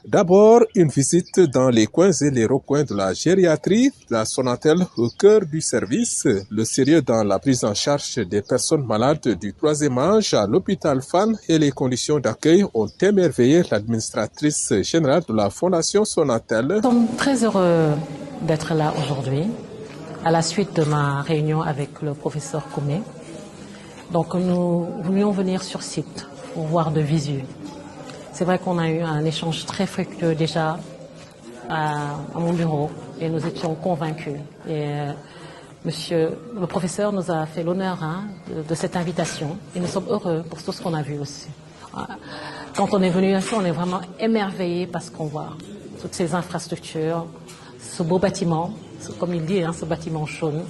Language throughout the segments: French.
D'abord, une visite dans les coins et les recoins de la gériatrie, la Sonatel au cœur du service, le sérieux dans la prise en charge des personnes malades du troisième âge à l'hôpital Fann et les conditions d'accueil ont émerveillé l'administratrice générale de la Fondation Sonatel. Nous sommes très heureux d'être là aujourd'hui, à la suite de ma réunion avec le professeur Koumé. Donc nous voulions venir sur site pour voir de visu. C'est vrai qu'on a eu un échange très fructueux déjà à mon bureau et nous étions convaincus. Et monsieur le professeur nous a fait l'honneur de cette invitation et nous sommes heureux pour tout ce qu'on a vu aussi. Quand on est venu ici, on est vraiment émerveillé par ce qu'on voit. Toutes ces infrastructures, ce beau bâtiment, comme il dit, ce bâtiment jaune.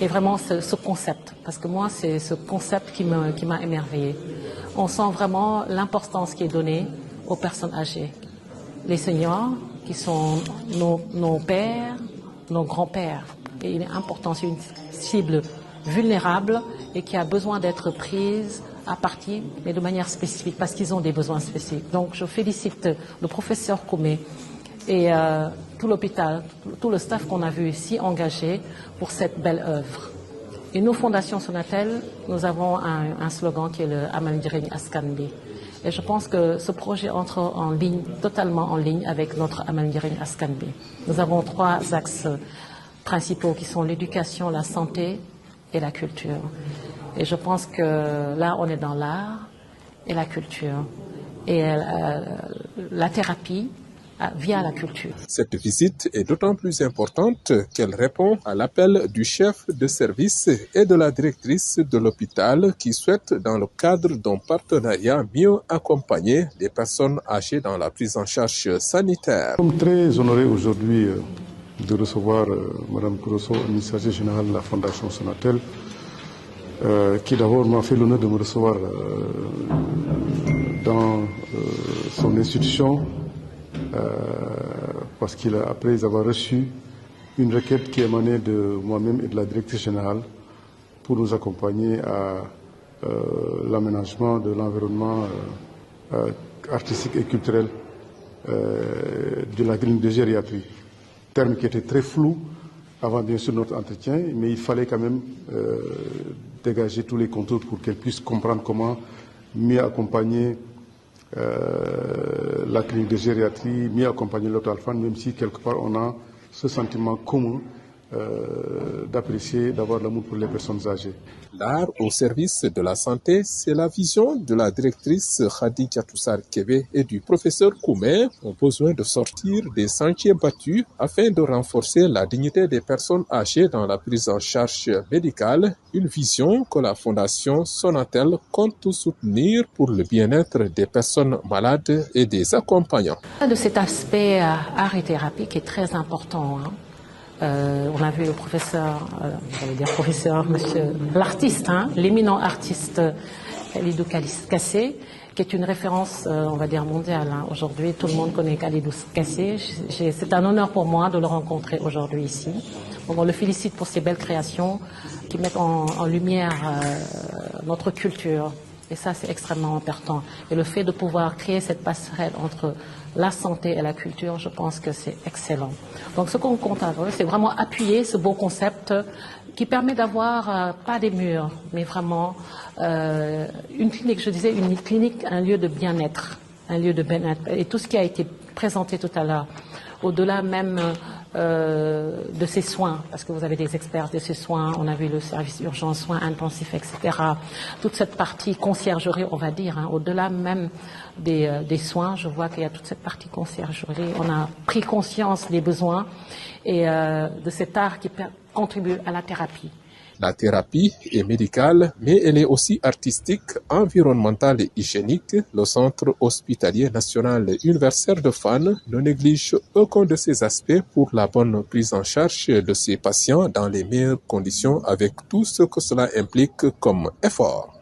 Et vraiment ce concept, parce que moi c'est ce concept qui m'a émerveillé. On sent vraiment l'importance qui est donnée aux personnes âgées. Les seniors qui sont nos pères, nos grands-pères. Et il est important, c'est une cible vulnérable et qui a besoin d'être prise à partie, mais de manière spécifique, parce qu'ils ont des besoins spécifiques. Donc je félicite le professeur Koumé et tout l'hôpital, tout le staff qu'on a vu ici engagé pour cette belle œuvre. Et nous, Fondation Sonatel, nous avons un slogan qui est le Amaldiring Askanbi. Et je pense que ce projet entre en ligne, totalement en ligne avec notre Amaldiring Askanbi. Nous avons 3 axes principaux qui sont l'éducation, la santé et la culture. Et je pense que là, on est dans l'art et la culture. Et la thérapie via la culture. Cette visite est d'autant plus importante qu'elle répond à l'appel du chef de service et de la directrice de l'hôpital qui souhaitent, dans le cadre d'un partenariat, mieux accompagner les personnes âgées dans la prise en charge sanitaire. Nous sommes très honorés aujourd'hui de recevoir Mme Kourosso, administratrice générale de la Fondation Sonatel, qui d'abord m'a fait l'honneur de me recevoir dans son institution. Parce qu'après avoir reçu une requête qui émanait de moi-même et de la directrice générale pour nous accompagner à l'aménagement de l'environnement artistique et culturel de la clinique de gériatrie. Terme qui était très flou avant bien sûr notre entretien, mais il fallait quand même dégager tous les contours pour qu'elle puisse comprendre comment mieux accompagner la clinique de gériatrie, mieux accompagner l'hôpital Fann, même si quelque part on a ce sentiment commun d'apprécier, d'avoir l'amour pour les personnes âgées. L'art au service de la santé, c'est la vision de la directrice Khadija Toussar Kébé et du professeur Koumé ont besoin de sortir des sentiers battus afin de renforcer la dignité des personnes âgées dans la prise en charge médicale, une vision que la Fondation Sonatel compte soutenir pour le bien-être des personnes malades et des accompagnants. De cet aspect art et thérapie qui est très important. On a vu le professeur, monsieur l'artiste, l'éminent artiste Khalidou Kassé, qui est une référence, on va dire, mondiale. Aujourd'hui, tout le monde connaît Khalidou Kassé. C'est un honneur pour moi de le rencontrer aujourd'hui ici. Donc, on le félicite pour ses belles créations qui mettent en lumière notre culture. Et ça, c'est extrêmement important. Et le fait de pouvoir créer cette passerelle entre la santé et la culture, je pense que c'est excellent. Donc ce qu'on compte à eux, c'est vraiment appuyer ce beau concept qui permet d'avoir, pas des murs, mais vraiment une clinique, je disais, une clinique, un lieu de bien-être, un lieu de bien-être. Et tout ce qui a été présenté tout à l'heure, au-delà même de ces soins, parce que vous avez des experts de ces soins, on a vu le service urgence, soins intensifs, etc. Toute cette partie conciergerie, on va dire, au-delà même des soins, je vois qu'il y a toute cette partie conciergerie. On a pris conscience des besoins et de cet art qui contribue à la thérapie. La thérapie est médicale, mais elle est aussi artistique, environnementale et hygiénique. Le Centre hospitalier national universitaire de Fann ne néglige aucun de ces aspects pour la bonne prise en charge de ses patients dans les meilleures conditions avec tout ce que cela implique comme effort.